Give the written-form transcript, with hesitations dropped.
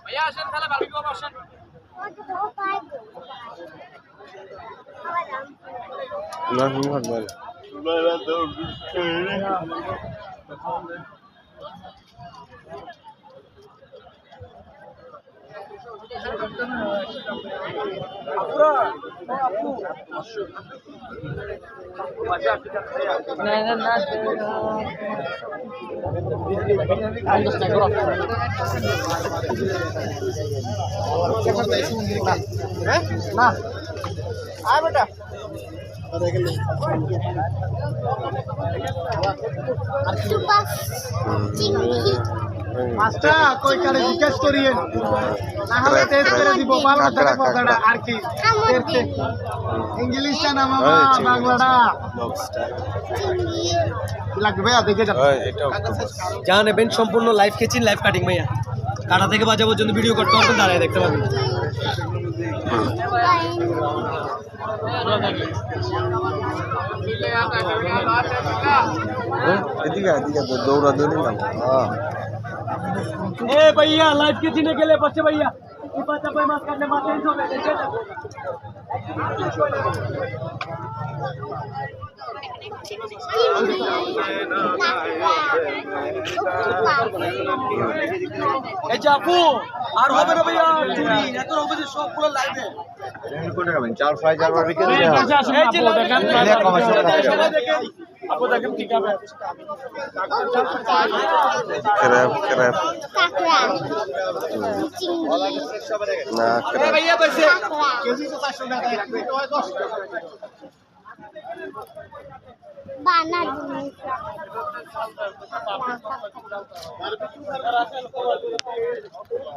ভাইয়া আসেন তাহলে বারবিকিউ হবে আসেন। না ভাই না আয় বেটা মাছটা কয়টারে জিজ্ঞেস করিয়েন না হলে টেস্ট করে দিব বাংলাটা কথাটা আর কি ইংলিশটা না মামা বাংলাটা লাগবে ভাইয়া দেখে যান যা নেবেন সম্পূর্ণ লাইভ কেচিন লাইভ কাটিং ভাইয়া কাটা থেকে বাজা পর্যন্ত ভিডিও করতে পারবেন দাঁড়ায় দেখতে পাবেন এদিকে এদিকে দৌড়া দৌড়ি না ए भैया लाइव के जीने के लिए बच्चे भैया बच्चा भाई मास्क करने माते हैं जो देखे ए जापू আর হবে না ভাইয়া চুরি এত হবে যে সবগুলো লাইভে রেন্ট করে রাখবেন 4 বার বিকেলে এই যে দেখেন সবাই দেখেন আপু দেখেন ঠিক আছে ক্র্যাব ক্র্যাব না ক্র্যাব ভাইয়া বসে কেজি তো 400 টাকা রাখবে তো 10 টাকা বানা